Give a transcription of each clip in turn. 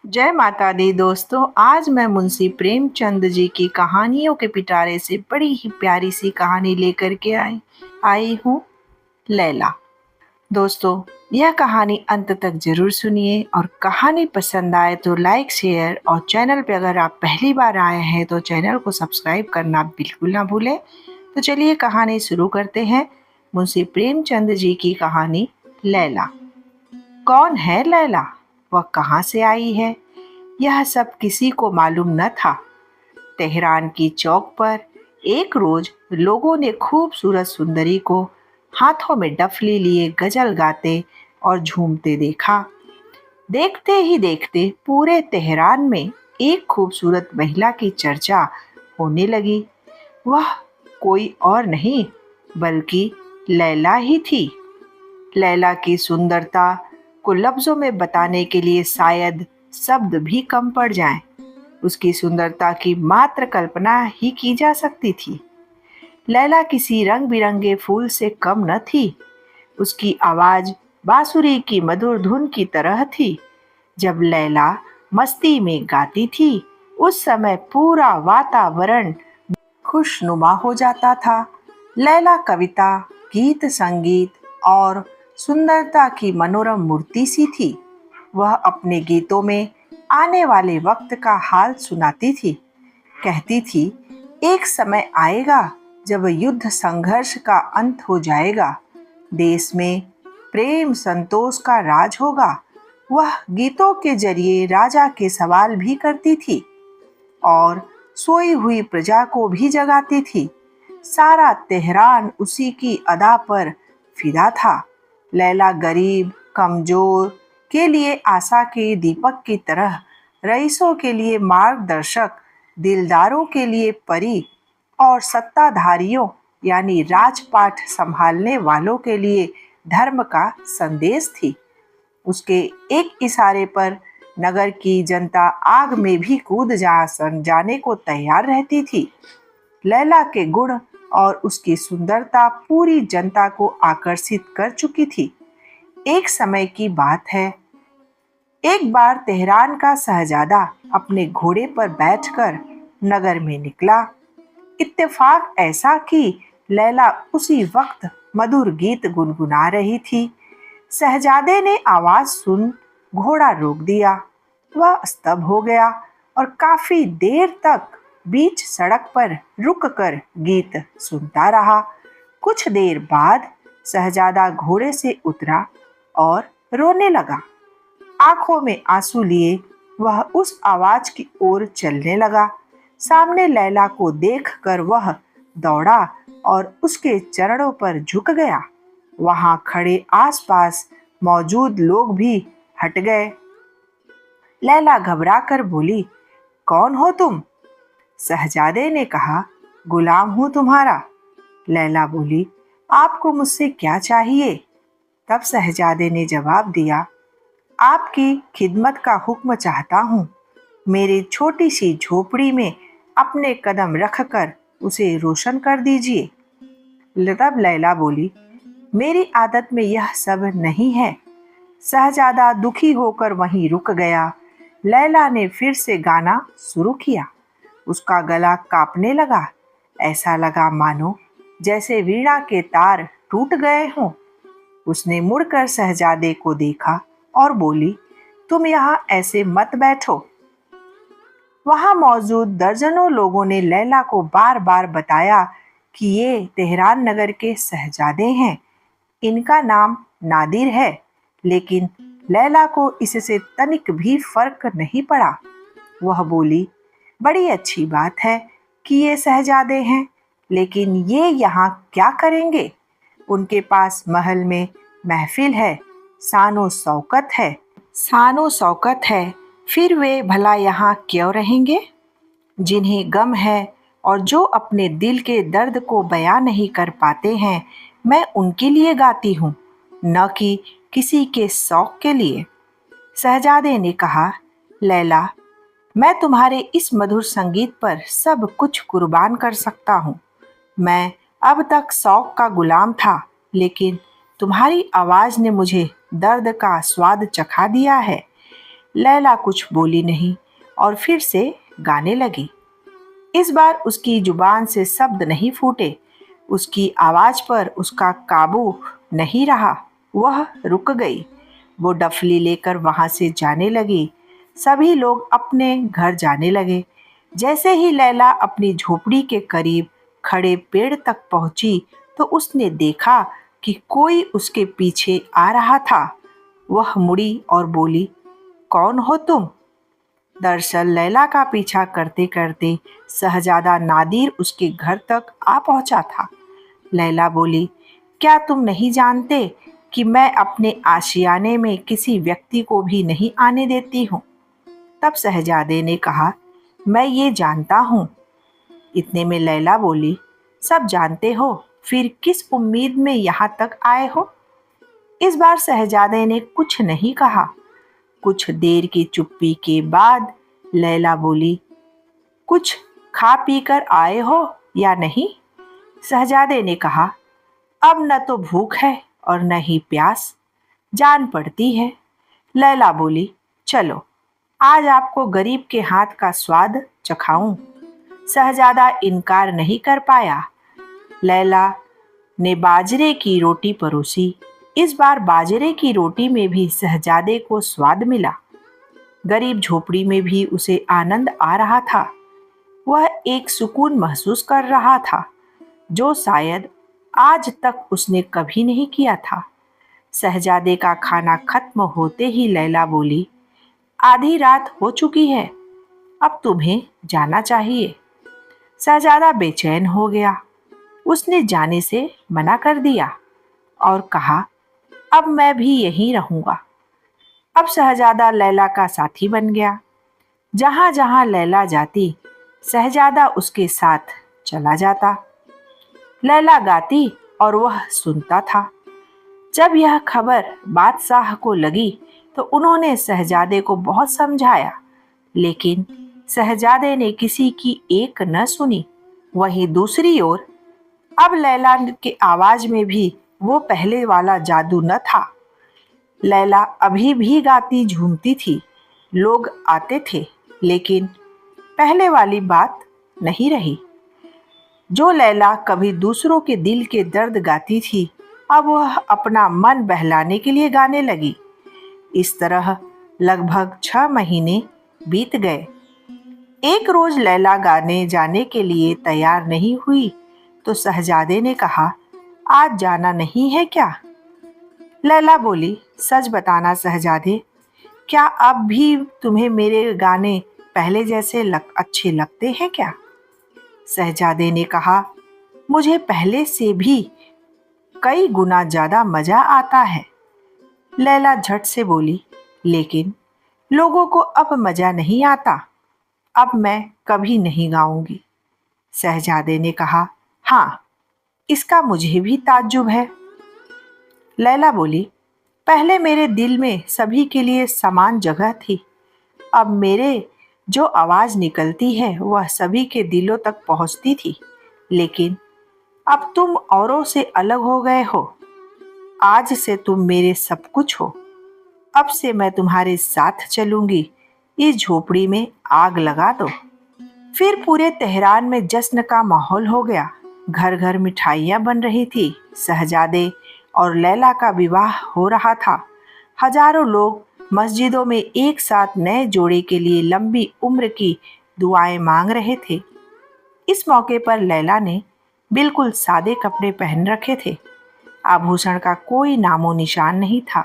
जय माता दी दोस्तों। आज मैं मुंशी प्रेमचंद जी की कहानियों के पिटारे से बड़ी ही प्यारी सी कहानी लेकर के आई हूँ, लैला। दोस्तों, यह कहानी अंत तक जरूर सुनिए और कहानी पसंद आए तो लाइक शेयर और चैनल पे अगर आप पहली बार आए हैं तो चैनल को सब्सक्राइब करना बिल्कुल ना भूलें। तो चलिए कहानी शुरू करते हैं। मुंशी प्रेमचंद जी की कहानी लैला। कौन है लैला? वह कहाँ से आई है? यह सब किसी को मालूम न था। तेहरान की चौक पर एक रोज लोगों ने खूबसूरत सुंदरी को हाथों में डफली लिए गजल गाते और झूमते देखा। देखते ही देखते पूरे तेहरान में एक खूबसूरत महिला की चर्चा होने लगी। वह कोई और नहीं बल्कि लैला ही थी। लैला की सुंदरता को लफ्जों में बताने के लिए शायद शब्द भी कम पड़ जाएं। उसकी सुंदरता की मात्र कल्पना ही की जा सकती थी। लैला किसी रंग बिरंगे फूल से कम न थी। उसकी आवाज बांसुरी की मधुर धुन की तरह थी। जब लैला मस्ती में गाती थी उस समय पूरा वातावरण खुशनुमा हो जाता था। लैला कविता, गीत, संगीत और सुंदरता की मनोरम मूर्ति सी थी। वह अपने गीतों में आने वाले वक्त का हाल सुनाती थी। कहती थी, एक समय आएगा जब युद्ध संघर्ष का अंत हो जाएगा। देश में प्रेम संतोष का राज होगा। वह गीतों के जरिए राजा के सवाल भी करती थी और सोई हुई प्रजा को भी जगाती थी। सारा तेहरान उसी की अदा पर फिदा था। लैला गरीब, कमजोर के लिए आशा के दीपक की तरह, रईसों के लिए मार्गदर्शक, दिलदारों के लिए परी और सत्ताधारियों यानी राजपाट संभालने वालों के लिए धर्म का संदेश थी। उसके एक इशारे पर नगर की जनता आग में भी कूद जाने को तैयार रहती थी। लैला के गुण और उसकी सुंदरता पूरी जनता को आकर्षित कर चुकी थी। एक समय की बात है, एक बार तेहरान का शहजादा अपने घोड़े पर बैठकर नगर में निकला। इत्तेफाक ऐसा कि लैला उसी वक्त मधुर गीत गुनगुना रही थी। शहजादे ने आवाज सुन घोड़ा रोक दिया। वह स्तब्ध हो गया और काफी देर तक बीच सड़क पर रुककर गीत सुनता रहा। कुछ देर बाद शहजादा घोड़े से उतरा और रोने लगा। आंखों में आंसू लिए वह उस आवाज की ओर चलने लगा। सामने लैला को देखकर वह दौड़ा और उसके चरणों पर झुक गया। वहां खड़े आसपास मौजूद लोग भी हट गए। लैला घबराकर बोली, कौन हो तुम? शहजादे ने कहा, गुलाम हूं तुम्हारा। लैला बोली, आपको मुझसे क्या चाहिए? तब शहजादे ने जवाब दिया, आपकी खिदमत का हुक्म चाहता हूँ। मेरी छोटी सी झोपड़ी में अपने कदम रखकर उसे रोशन कर दीजिए। तब लैला बोली, मेरी आदत में यह सब नहीं है। शहजादा दुखी होकर वहीं रुक गया। लैला ने फिर से गाना शुरू किया। उसका गला कांपने लगा। ऐसा लगा मानो जैसे वीणा के तार टूट गए हों। उसने मुड़कर शहजादे को देखा और बोली, तुम यहाँ ऐसे मत बैठो। वहां मौजूद दर्जनों लोगों ने लैला को बार बार बताया कि ये तेहरान नगर के शहजादे हैं। इनका नाम नादिर है। लेकिन लैला को इससे तनिक भी फर्क नहीं पड़ा। वह बोली, बड़ी अच्छी बात है कि ये शहजादे हैं, लेकिन ये यहाँ क्या करेंगे? उनके पास महल में महफिल है, शानो शौकत है, फिर वे भला यहाँ क्यों रहेंगे? जिन्हें गम है और जो अपने दिल के दर्द को बयां नहीं कर पाते हैं, मैं उनके लिए गाती हूँ, न कि किसी के शौक के लिए। शहजादे ने कहा, लैला, मैं तुम्हारे इस मधुर संगीत पर सब कुछ कुर्बान कर सकता हूँ। मैं अब तक शौक का गुलाम था, लेकिन तुम्हारी आवाज ने मुझे दर्द का स्वाद चखा दिया है। लैला कुछ बोली नहीं और फिर से गाने लगी। इस बार उसकी जुबान से शब्द नहीं फूटे, उसकी आवाज पर उसका काबू नहीं रहा। वह रुक गई। वो डफली लेकर वहां से जाने लगी। सभी लोग अपने घर जाने लगे। जैसे ही लैला अपनी झोपड़ी के करीब खड़े पेड़ तक पहुंची तो उसने देखा कि कोई उसके पीछे आ रहा था। वह मुड़ी और बोली, कौन हो तुम? दरअसल लैला का पीछा करते करते शहजादा नादिर उसके घर तक आ पहुंचा था। लैला बोली, क्या तुम नहीं जानते कि मैं अपने आशियाने में किसी व्यक्ति को भी नहीं आने देती हूँ? तब शहजादे ने कहा, मैं ये जानता हूँ। इतने में लैला बोली, सब जानते हो, फिर किस उम्मीद में यहाँ तक आए हो? इस बार शहजादे ने कुछ नहीं कहा। कुछ देर की चुप्पी के बाद लैला बोली, कुछ खा पी कर आए हो या नहीं? शहजादे ने कहा, अब न तो भूख है और न ही प्यास, जान पड़ती है। लैला बोली, चलो आज आपको गरीब के हाथ का स्वाद चखाऊं। शहजादा इनकार नहीं कर पाया। लैला ने बाजरे की रोटी परोसी। इस बार बाजरे की रोटी में भी शहजादे को स्वाद मिला। गरीब झोपड़ी में भी उसे आनंद आ रहा था। वह एक सुकून महसूस कर रहा था जो शायद आज तक उसने कभी नहीं किया था। शहजादे का खाना खत्म होते ही लैला बोली, आधी रात हो चुकी है, अब तुम्हें जाना चाहिए। शहजादा बेचैन हो गया। उसने जाने से मना कर दिया और कहा, अब मैं भी यहीं रहूंगा। अब शहजादा लैला का साथी बन गया। जहां जहां लैला जाती, शहजादा उसके साथ चला जाता। लैला गाती और वह सुनता था। जब यह खबर बादशाह को लगी तो उन्होंने शहजादे को बहुत समझाया, लेकिन शहजादे ने किसी की एक न सुनी। वहीं दूसरी ओर अब लैला के आवाज में भी वो पहले वाला जादू न था। लैला अभी भी गाती झूमती थी। लोग आते थे, लेकिन पहले वाली बात नहीं रही। जो लैला कभी दूसरों के दिल के दर्द गाती थी, अब वह अपना मन बहलाने के लिए गाने लगी। इस तरह लगभग 6 महीने बीत गए। एक रोज लैला गाने जाने के लिए तैयार नहीं हुई तो शहजादे ने कहा, आज जाना नहीं है क्या? लैला बोली, सच बताना शहजादे, क्या अब भी तुम्हें मेरे गाने पहले जैसे अच्छे लगते हैं क्या? शहजादे ने कहा, मुझे पहले से भी कई गुना ज्यादा मजा आता है। लैला झट से बोली, लेकिन लोगों को अब मजा नहीं आता। अब मैं कभी नहीं गाऊंगी। शहजादे ने कहा, हाँ, इसका मुझे भी ताज्जुब है। लैला बोली, पहले मेरे दिल में सभी के लिए समान जगह थी। अब मेरे जो आवाज निकलती है वह सभी के दिलों तक पहुंचती थी, लेकिन अब तुम औरों से अलग हो गए हो। आज से तुम मेरे सब कुछ हो। अब से मैं तुम्हारे साथ चलूंगी। इस झोपड़ी में आग लगा दो। फिर पूरे तेहरान में जश्न का माहौल हो गया। घर घर मिठाइयाँ बन रही थी। शहजादे और लैला का विवाह हो रहा था। हजारों लोग मस्जिदों में एक साथ नए जोड़े के लिए लंबी उम्र की दुआएं मांग रहे थे। इस मौके पर लैला ने बिल्कुल सादे कपड़े पहन रखे थे। आभूषण का कोई नामो निशान नहीं था।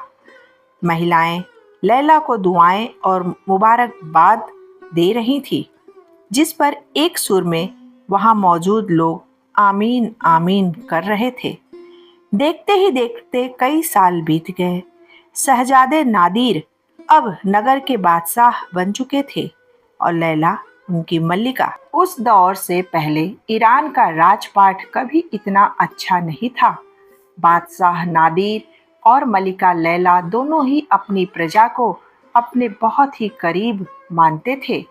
महिलाएं लैला को दुआएं और मुबारकबाद दे रही थी, जिस पर एक सुर में वहां मौजूद लोग आमीन आमीन कर रहे थे। देखते ही देखते कई साल बीत गए। शहजादे नादिर अब नगर के बादशाह बन चुके थे और लैला उनकी मल्लिका। उस दौर से पहले ईरान का राजपाट कभी इतना अच्छा नहीं था। बादशाह नादिर और मलिका लैला दोनों ही अपनी प्रजा को अपने बहुत ही करीब मानते थे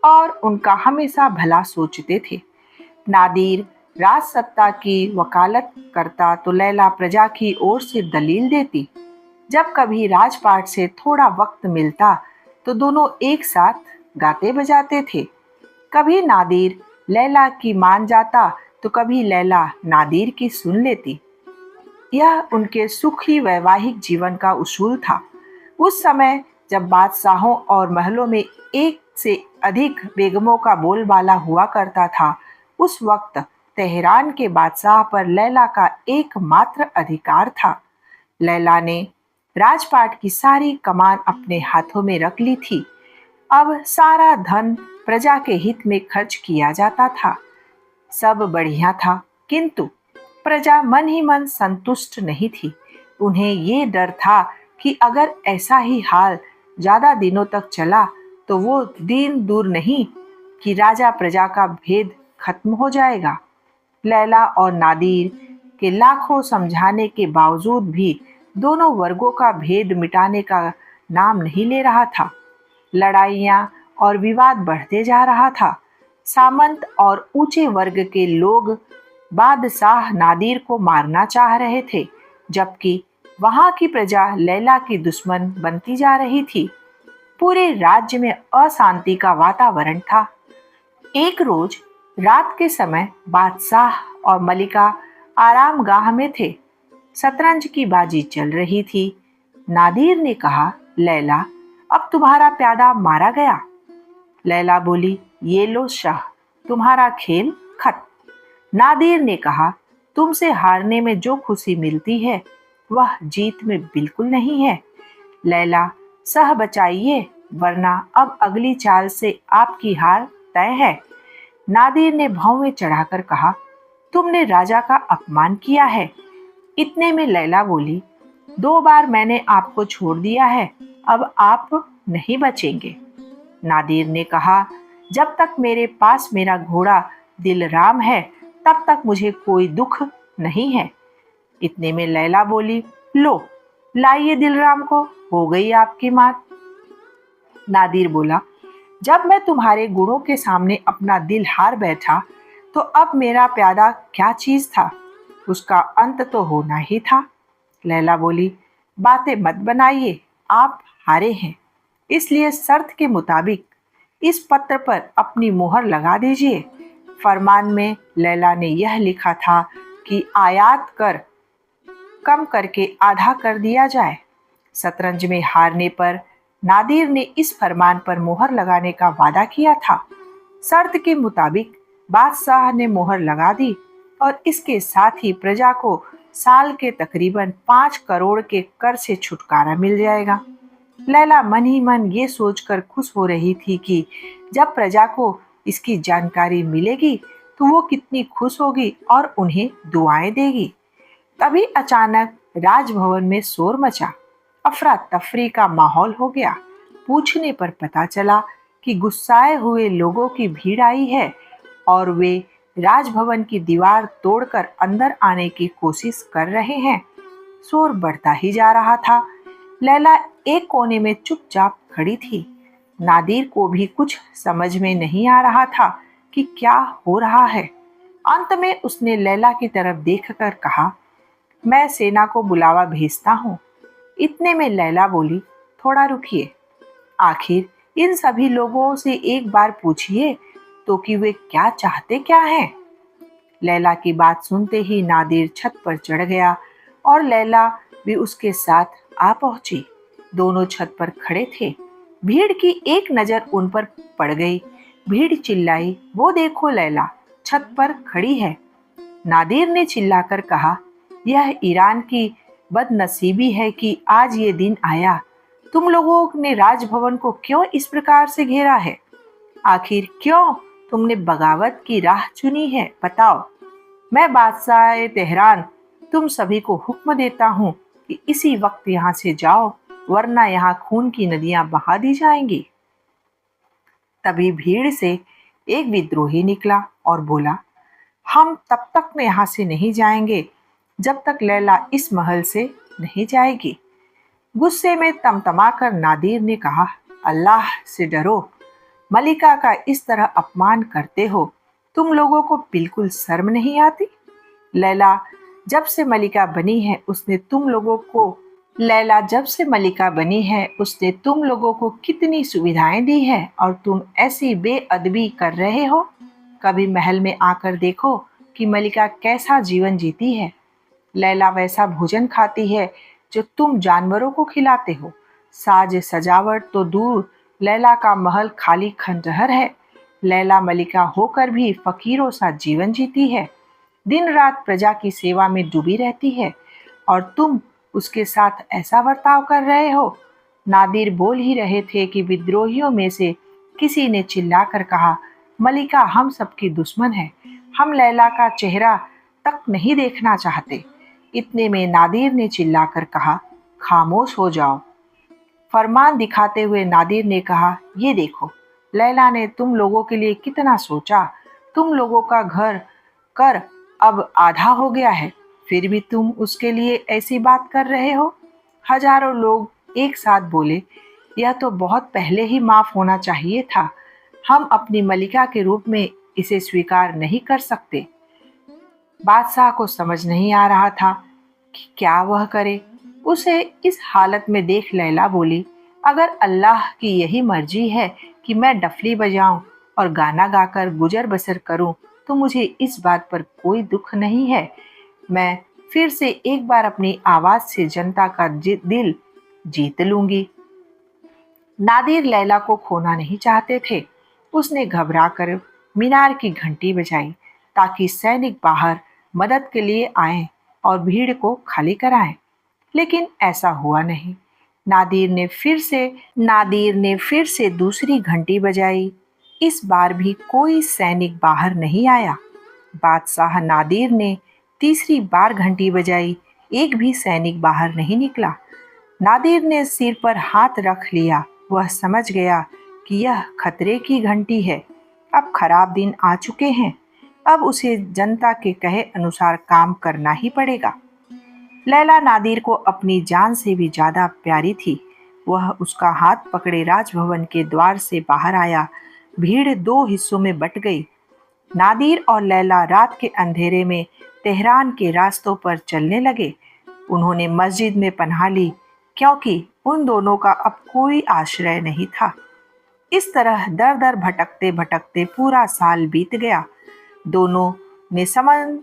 और उनका हमेशा भला सोचते थे। नादिर राज सत्ता की वकालत करता तो लैला प्रजा की ओर से दलील देती। जब कभी राजपाट से थोड़ा वक्त मिलता तो दोनों एक साथ गाते बजाते थे। कभी नादिर लैला की मान जाता तो कभी लैला नादिर की सुन लेती। यह उनके सुखी वैवाहिक जीवन का उसूल था। उस समय जब बादशाहों और महलों में एक से अधिक बेगमों का बोलबाला हुआ करता था, उस वक्त तेहरान के बादशाह पर लैला का एकमात्र अधिकार था। लैला ने राजपाट की सारी कमान अपने हाथों में रख ली थी। अब सारा धन प्रजा के हित में खर्च किया जाता था। सब बढ़िया था, किंतु प्रजा मन ही मन संतुष्ट नहीं थी। उन्हें ये डर था कि अगर ऐसा ही हाल ज्यादा दिनों तक चला तो वो दिन दूर नहीं कि राजा प्रजा का भेद खत्म हो जाएगा। लैला और नादिर के लाखों समझाने के बावजूद भी दोनों वर्गों का भेद मिटाने का नाम नहीं ले रहा था। लड़ाइयाँ और विवाद बढ़ते जा रहा था। सामंत और ऊंचे वर्ग के लोग बादशाह नादिर को मारना चाह रहे थे, जबकि वहां की प्रजा लैला की दुश्मन बनती जा रही थी। पूरे राज्य में अशांति का वातावरण था। एक रोज रात के समय बादशाह और मलिका आरामगाह में थे। शतरंज की बाजी चल रही थी। नादिर ने कहा, लैला, अब तुम्हारा प्यादा मारा गया। लैला बोली, ये लो शाह, तुम्हारा खेल खत्म। नादिर ने कहा, तुमसे हारने में जो खुशी मिलती है वह जीत में बिल्कुल नहीं है। लैला, सह बचाइए, वरना अब अगली चाल से आपकी हार तय है। नादिर ने भौं में चढ़ाकर कहा, तुमने राजा का अपमान किया है। इतने में लैला बोली, 2 बार मैंने आपको छोड़ दिया है, अब आप नहीं बचेंगे। नादिर ने कहा, जब तक मेरे पास मेरा घोड़ा दिलराम है तब तक मुझे कोई दुख नहीं है। इतने में लैला बोली, लो लाइए दिलराम को, हो गई आपकी मात। नादिर बोला, जब मैं तुम्हारे गुणों के सामने अपना दिल हार बैठा तो अब मेरा प्यादा क्या चीज था, उसका अंत तो होना ही था। लैला बोली, बातें मत बनाइए, आप हारे हैं, इसलिए शर्त के मुताबिक इस पत्र पर अपनी मोहर लगा दीजिए। फरमान में लैला ने यह लिखा था कि आयात कर कम करके आधा कर दिया जाए। शतरंज में हारने पर नादिर ने इस फरमान पर मोहर लगाने का वादा किया था। शर्त के मुताबिक बादशाह ने मोहर लगा दी और इसके साथ ही प्रजा को साल के तकरीबन 5 करोड़ के कर से छुटकारा मिल जाएगा। लैला मन ही मन ये सोचकर खुश हो रही थी कि जब प्रजा को इसकी जानकारी मिलेगी तो वो कितनी खुश होगी और उन्हें दुआएं देगी। तभी अचानक राजभवन में शोर मचा। अफरा तफरी का माहौल हो गया। पूछने पर पता चला कि गुस्साए हुए लोगों की भीड़ आई है और वे राजभवन की दीवार तोड़कर अंदर आने की कोशिश कर रहे हैं। शोर बढ़ता ही जा रहा था। लैला एक कोने में चुपचाप खड़ी थी। नादिर को भी कुछ समझ में नहीं आ रहा था कि क्या हो रहा है। अंत में उसने लैला की तरफ देखकर कहा, मैं सेना को बुलावा भेजता हूँ। इतने में लैला बोली, थोड़ा रुकिए, आखिर इन सभी लोगों से एक बार पूछिए तो कि वे क्या चाहते क्या हैं। लैला की बात सुनते ही नादिर छत पर चढ़ गया और लैला भी उसके साथ आ पहुंची। दोनों छत पर खड़े थे। भीड़ की एक नजर उन पर पड़ गई। भीड़ चिल्लाई, वो देखो लैला छत पर खड़ी है। नादिर ने चिल्लाकर कहा, यह ईरान की बदनसीबी है कि आज ये दिन आया। तुम लोगों ने राजभवन को क्यों इस प्रकार से घेरा है? आखिर क्यों तुमने बगावत की राह चुनी है, बताओ। मैं बादशाह तेहरान तुम सभी को हुक्म देता हूँ कि इसी वक्त यहाँ से जाओ, वरना यहाँ खून की नदियां बहा दी जाएंगी। तभी भीड़ से एक विद्रोही निकला और बोला, हम तब तक यहाँ से नहीं जाएंगे जब तक लैला इस महल से नहीं जाएगी। गुस्से में तमतमाकर नादिर ने कहा, अल्लाह से डरो, मलिका का इस तरह अपमान करते हो, तुम लोगों को बिल्कुल शर्म नहीं आती? लैला जब से मलिका बनी है उसने तुम लोगों को लैला जब से मलिका बनी है उसने तुम लोगों को कितनी सुविधाएं दी है और तुम ऐसी बेअदबी कर रहे हो। कभी महल में आकर देखो कि मलिका कैसा जीवन जीती है। लैला वैसा भोजन खाती है जो तुम जानवरों को खिलाते हो। साज सजावट तो दूर, लैला का महल खाली खंडहर है। लैला मलिका होकर भी फकीरों सा जीवन जीती है, दिन रात प्रजा की सेवा में डूबी रहती है, और तुम उसके साथ ऐसा बर्ताव कर रहे हो। नादिर बोल ही रहे थे कि विद्रोहियों में से किसी ने चिल्लाकर कहा, मलिका हम सबकी दुश्मन है, हम लैला का चेहरा तक नहीं देखना चाहते। इतने में नादिर ने चिल्लाकर कहा, खामोश हो जाओ। फरमान दिखाते हुए नादिर ने कहा, ये देखो, लैला ने तुम लोगों के लिए कितना सोचा। तुम लोगों का घर कर अब आधा हो गया है, फिर भी तुम उसके लिए ऐसी बात कर रहे हो। हजारों लोग एक साथ बोले, यह तो बहुत पहले ही माफ होना चाहिए था। हम अपनी मलिका के रूप में इसे स्वीकार नहीं कर सकते। बादशाह को समझ नहीं आ रहा था कि क्या वह करे। उसे इस हालत में देख लैला बोली, अगर अल्लाह की यही मर्जी है कि मैं डफली बजाऊं और गाना गाकर गुजर बसर करूं तो मुझे इस बात पर कोई दुख नहीं है। मैं फिर से एक बार अपनी आवाज से जनता का दिल जीत लूंगी। नादिर लैला को खोना नहीं चाहते थे। उसने घबरा कर मीनार की घंटी बजाई ताकि सैनिक बाहर मदद के लिए आएं और भीड़ को खाली कराएं, लेकिन ऐसा हुआ नहीं। नादिर ने फिर से दूसरी घंटी बजाई। इस बार भी कोई सैनिक बाहर नहीं आया। बादशाह नादिर ने तीसरी बार घंटी बजाई, एक भी सैनिक बाहर नहीं निकला। नादिर ने सिर पर हाथ रख लिया। वह समझ गया कि यह खतरे की घंटी है। अब खराब दिन आ चुके हैं। अब उसे जनता के कहे अनुसार काम करना ही पड़ेगा। लैला नादिर को अपनी जान से भी ज्यादा प्यारी थी। वह उसका हाथ पकड़े राजभवन के द्वार से बाहर आया। भीड़ दो हिस्सों में बट गई। नादिर और लैला रात के अंधेरे में तेहरान के रास्तों पर चलने लगे। उन्होंने मस्जिद में पनाह ली क्योंकि उन दोनों का अब कोई आश्रय नहीं था। इस तरह दर दर भटकते भटकते पूरा साल बीत गया। दोनों ने समन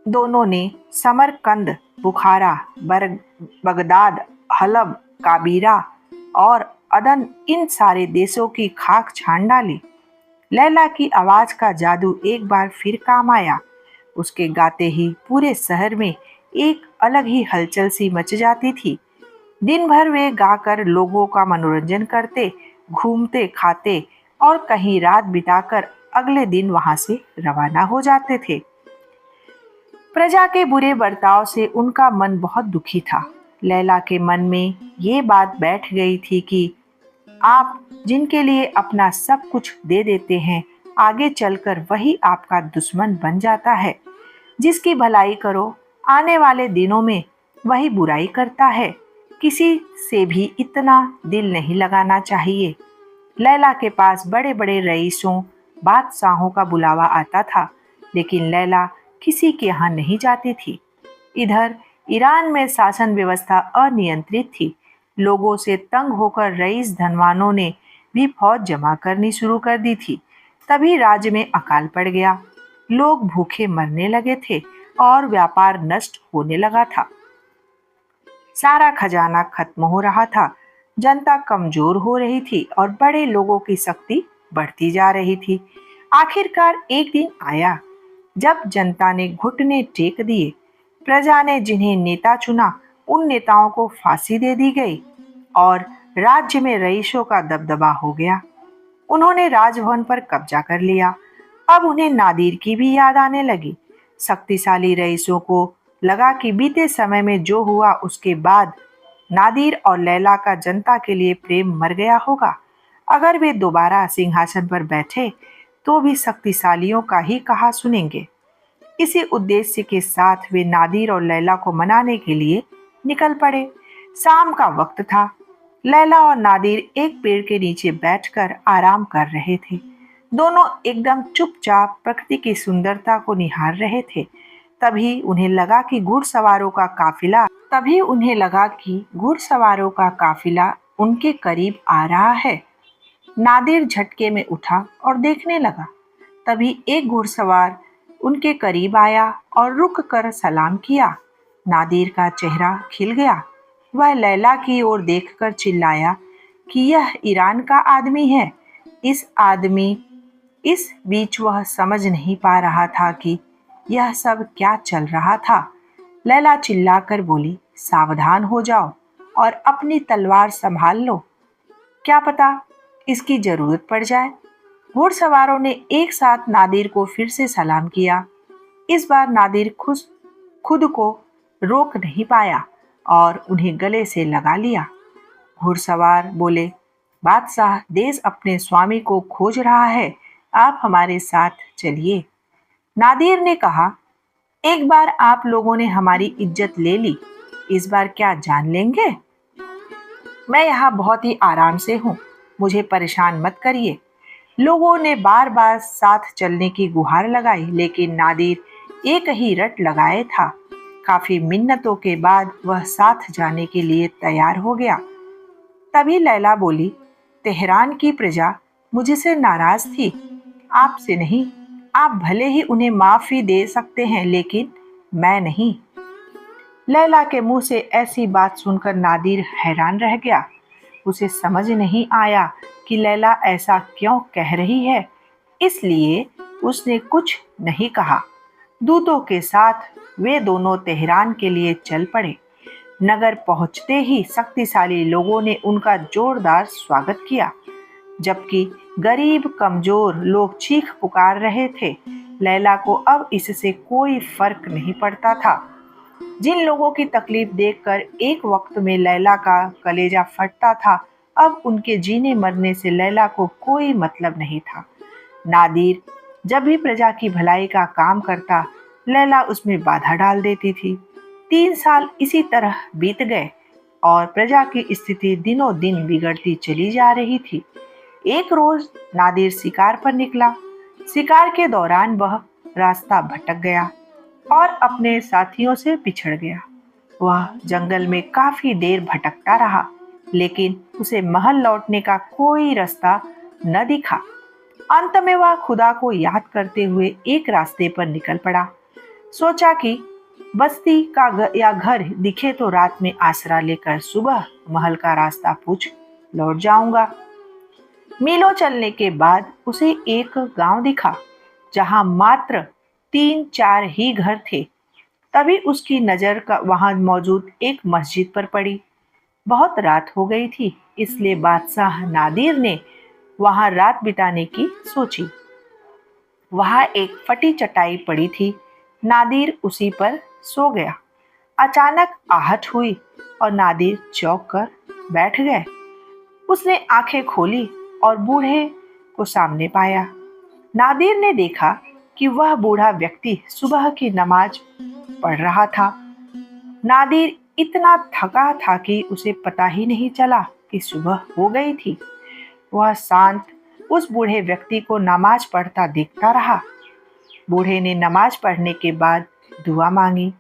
दोनों ने समरकंद, बुखारा, बगदाद, हलब, काबीरा और अदन, इन सारे देशों की खाक छान डाली। लैला की आवाज का जादू एक बार फिर काम आया। उसके गाते ही पूरे शहर में एक अलग ही हलचल सी मच जाती थी। दिन भर वे गाकर लोगों का मनोरंजन करते, घूमते, खाते और कहीं रात बिताकर अगले दिन वहां से रवाना हो जाते थे। प्रजा के बुरे बर्ताव से उनका मन बहुत दुखी था। लैला के मन में ये बात बैठ गई थी कि आप जिनके लिए अपना सब कुछ दे देते हैं, आगे चलकर वही आपका दुश्मन बन जाता है। जिसकी भलाई करो, आने वाले दिनों में वही बुराई करता है। किसी से भी इतना दिल नहीं लगाना चाहिए। लैला के पास बड़े बड़े रईसों, बादशाहों का बुलावा आता था, लेकिन लैला किसी के यहाँ नहीं जाती थी। इधर ईरान में शासन व्यवस्था अनियंत्रित थी। लोगों से तंग होकर रईस धनवानों ने भी फौज जमा करनी शुरू कर दी थी। तभी राज्य में अकाल पड़ गया। लोग भूखे मरने लगे थे और व्यापार नष्ट होने लगा था। सारा खजाना खत्म हो रहा था। जनता कमजोर हो रही थी और बड़े लोगों की शक्ति बढ़ती जा रही थी। आखिरकार एक दिन आया जब जनता ने घुटने टेक दिए। प्रजा ने जिन्हें नेता चुना, उन नेताओं को फांसी दे दी गई और राज्य में रईसों का दबदबा हो गया। उन्होंने राजभवन पर कब्जा कर लिया। अब उन्हें नादिर की भी याद आने लगी। शक्तिशाली रईसों को लगा कि बीते समय में जो हुआ उसके बाद नादिर और लैला का जनता के लिए प्रेम मर गया होगा। अगर वे दोबारा सिंहासन पर बैठे तो भी शक्तिशालियों का ही कहा सुनेंगे। इसी उद्देश्य के साथ वे नादिर और लैला को मनाने के लिए निकल पड़े। शाम का वक्त था। लैला और नादिर एक पेड़ के नीचे बैठकर आराम कर रहे थे। दोनों एकदम चुपचाप प्रकृति की सुंदरता को निहार रहे थे। तभी उन्हें लगा कि घुड़सवारों का काफिला तभी उन्हें लगा कि घुड़सवारों का काफिला उनके करीब आ रहा है। नादिर झटके में उठा और देखने लगा। तभी एक घुड़सवार उनके करीब आया और रुक कर सलाम किया। नादिर का चेहरा खिल गया। वह लैला की ओर देखकर चिल्लाया कि यह ईरान का आदमी है। इस बीच वह समझ नहीं पा रहा था कि यह सब क्या चल रहा था। लैला चिल्लाकर बोली, सावधान हो जाओ और अपनी तलवार संभाल लो, क्या पता इसकी जरूरत पड़ जाए। घुड़सवारों ने एक साथ नादिर को फिर से सलाम किया। इस बार नादिर खुद को रोक नहीं पाया और उन्हें गले से लगा लिया। घुड़सवार बोले, बादशाह, देश अपने स्वामी को खोज रहा है, आप हमारे साथ चलिए। नादिर ने कहा, एक बार आप लोगों ने हमारी इज्जत ले ली, इस बार क्या जान लेंगे? मैं यहाँ बहुत ही आराम से हूँ, मुझे परेशान मत करिए। लोगों ने बार बार साथ चलने की गुहार लगाई, लेकिन नादिर एक ही रट लगाए था। काफी मिन्नतों के बाद वह साथ जाने के लिए तैयार हो गया। तभी लैला बोली, तेहरान की प्रजा मुझसे नाराज थी, आपसे नहीं। आप भले ही उन्हें माफी दे सकते हैं, लेकिन मैं नहीं। लैला के मुंह से ऐसी बात सुनकर नादिर हैरान रह गया। उसे समझ नहीं आया कि लैला ऐसा क्यों कह रही है, इसलिए उसने कुछ नहीं कहा। दूतों के साथ वे दोनों तेहरान के लिए चल पड़े। नगर पहुंचते ही शक्तिशाली लोगों ने उनका जोरदार स्वागत किया, जबकि गरीब कमजोर लोग चीख पुकार रहे थे। लैला को अब इससे कोई फर्क नहीं पड़ता था। जिन लोगों की तकलीफ देखकर एक वक्त में लैला का कलेजा फटता था, अब उनके जीने मरने से लैला को कोई मतलब नहीं था। नादिर जब भी प्रजा की भलाई का काम करता, लैला उसमें बाधा डाल देती थी। 3 साल इसी तरह बीत गए और प्रजा की स्थिति दिनों दिन बिगड़ती चली जा रही थी। एक रोज नादिर शिकार पर निकला। शिकार के दौरान वह रास्ता भटक गया और अपने साथियों से बिछड़ गया। वह जंगल में काफी देर भटकता रहा, लेकिन उसे महल लौटने का कोई रास्ता न दिखा। अंत में वह खुदा को याद करते हुए एक रास्ते पर निकल पड़ा। सोचा कि बस्ती का या घर दिखे तो रात में आसरा लेकर सुबह महल का रास्ता पूछ लौट जाऊंगा। मीलों चलने के बाद उसे एक गांव दिखा, जहां मात्र 3-4 ही घर थे। तभी उसकी नजर वहां मौजूद एक मस्जिद पर पड़ी। बहुत रात हो गई थी, इसलिए बादशाह नादिर ने वहां रात बिताने की सोची। वहां एक फटी चटाई पड़ी थी। नादिर उसी पर सो गया। अचानक आहट हुई और नादिर चौंक कर बैठ गए। उसने आंखें खोली और बूढ़े को सामने पाया। नादिर ने देखा कि वह बूढ़ा व्यक्ति सुबह की नमाज पढ़ रहा था। नादिर इतना थका था कि उसे पता ही नहीं चला कि सुबह हो गई थी। वह शांत उस बूढ़े व्यक्ति को नमाज पढ़ता देखता रहा। बूढ़े ने नमाज पढ़ने के बाद दुआ मांगी।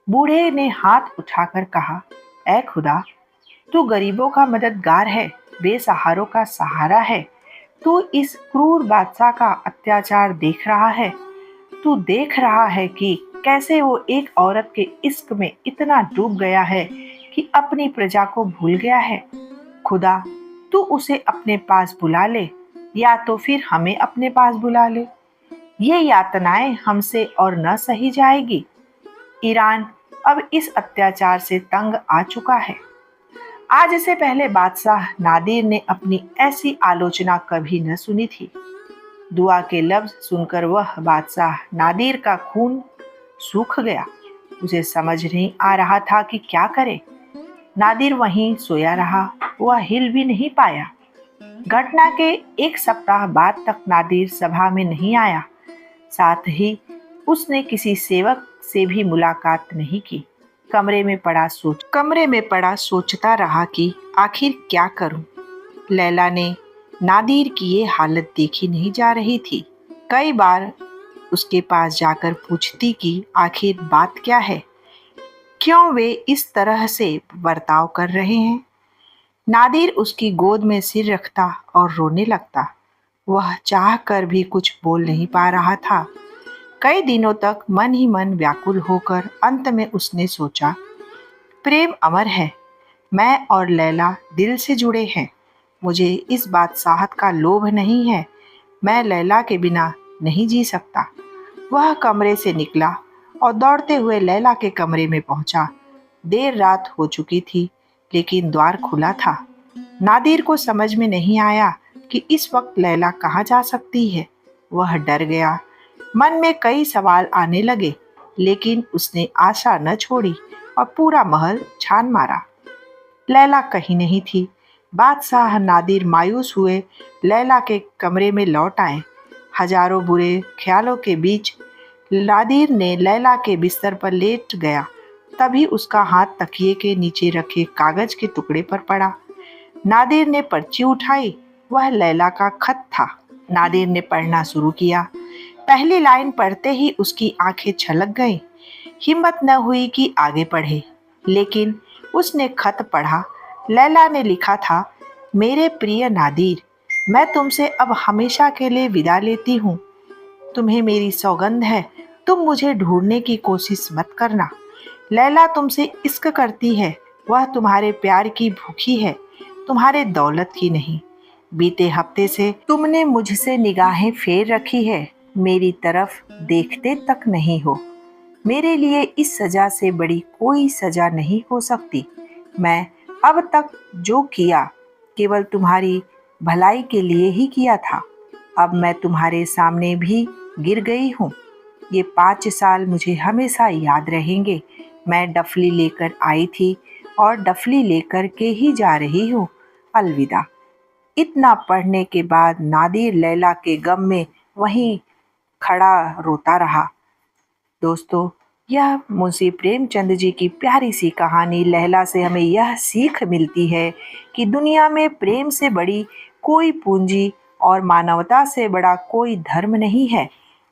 बूढ़े ने हाथ उठाकर कहा, ऐ खुदा, तू गरीबों का मददगार है, बेसहारों का सहारा है। तू इस क्रूर बादशाह का अत्याचार देख रहा है। तू देख रहा है कि कैसे वो एक औरत के इश्क में इतना डूब गया है कि अपनी प्रजा को भूल गया है। खुदा, तू उसे अपने पास बुला ले, या तो फिर हमें अपने पास बुला ले। ये यातनाएं हमसे और न सही जाएगी। ईरान अब इस अत्याचार से तंग आ चुका है। आज से पहले बादशाह नादिर ने अपनी ऐसी आलोचना कभी न सुनी थी। दुआ के लफ्ज सुनकर वह बादशाह नादिर का खून सूख गया। उसे समझ नहीं आ रहा था कि क्या करे। नादिर वहीं सोया रहा, वह हिल भी नहीं पाया। घटना के 1 सप्ताह बाद तक नादिर सभा में नहीं आया। साथ ही उसने किसी सेवक से भी मुलाकात नहीं की। कमरे में पड़ा सोचता रहा कि आखिर क्या करूं। लैला ने नादिर की ये हालत देखी नहीं जा रही थी। कई बार उसके पास जाकर पूछती कि आखिर बात क्या है। क्यों वे इस तरह से बर्ताव कर रहे हैं। नादिर उसकी गोद में सिर रखता और रोने लगता। वह चाह कर भी कुछ बोल नहीं पा रहा था। कई दिनों तक मन ही मन व्याकुल होकर अंत में उसने सोचा, प्रेम अमर है। मैं और लैला दिल से जुड़े हैं। मुझे इस बादशाहत का लोभ नहीं है। मैं लैला के बिना नहीं जी सकता। वह कमरे से निकला और दौड़ते हुए लैला के कमरे में पहुंचा। देर रात हो चुकी थी, लेकिन द्वार खुला था। नादिर को समझ में नहीं आया कि इस वक्त लैला कहाँ जा सकती है। वह डर गया। मन में कई सवाल आने लगे, लेकिन उसने आशा न छोड़ी और पूरा महल छान मारा। लैला कहीं नहीं थी। बादशाह नादिर मायूस हुए लैला के कमरे में लौट आए। हजारों बुरे ख्यालों के बीच नादिर ने लैला के बिस्तर पर लेट गया। तभी उसका हाथ तकिए के नीचे रखे कागज के टुकड़े पर पड़ा। नादिर ने पर्ची उठाई। वह लैला का खत था। नादिर ने पढ़ना शुरू किया। पहली लाइन पढ़ते ही उसकी आंखें छलक गईं। हिम्मत न हुई कि आगे पढ़े, लेकिन उसने खत पढ़ा। लैला ने लिखा था, मेरे प्रिय नादिर, मैं तुमसे अब हमेशा के लिए विदा लेती हूँ। तुम्हें मेरी सौगंध है, तुम मुझे ढूंढने की कोशिश मत करना। लैला तुमसे इश्क करती है। वह तुम्हारे प्यार की भूखी है, तुम्हारे दौलत की नहीं। बीते हफ्ते से तुमने मुझसे निगाहें फेर रखी है, मेरी तरफ देखते तक नहीं हो। मेरे लिए इस सजा से बड़ी कोई सजा नहीं हो सकती। मैं अब तक जो किया केवल तुम्हारी भलाई के लिए ही किया था। अब मैं तुम्हारे सामने भी गिर गई हूँ। ये 5 साल मुझे हमेशा याद रहेंगे। मैं डफली लेकर आई थी और डफली लेकर के ही जा रही हूँ। अलविदा। इतना पढ़ने के बाद नादिर लैला के गम में वहीं खड़ा रोता रहा। दोस्तों, यह मुंशी प्रेमचंद जी की प्यारी सी कहानी लैला से हमें यह सीख मिलती है कि दुनिया में प्रेम से बड़ी कोई पूंजी और मानवता से बड़ा कोई धर्म नहीं है।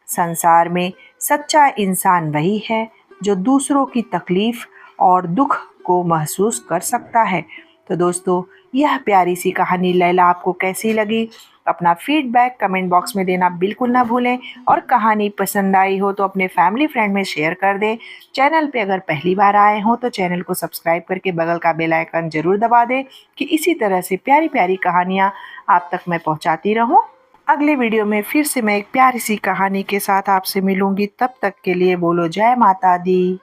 संसार में सच्चा इंसान वही है जो दूसरों की तकलीफ और दुख को महसूस कर सकता है। तो दोस्तों, यह प्यारी सी कहानी लैला आपको कैसी लगी? अपना फीडबैक कमेंट बॉक्स में देना बिल्कुल ना भूलें और कहानी पसंद आई हो तो अपने फैमिली फ्रेंड में शेयर कर दें। चैनल पे अगर पहली बार आए हो तो चैनल को सब्सक्राइब करके बगल का बेल आइकन ज़रूर दबा दें कि इसी तरह से प्यारी प्यारी कहानियाँ आप तक मैं पहुँचाती रहूँ। अगले वीडियो में फिर से मैं एक प्यारी सी कहानी के साथ आपसे मिलूँगी। तब तक के लिए बोलो जय माता दी।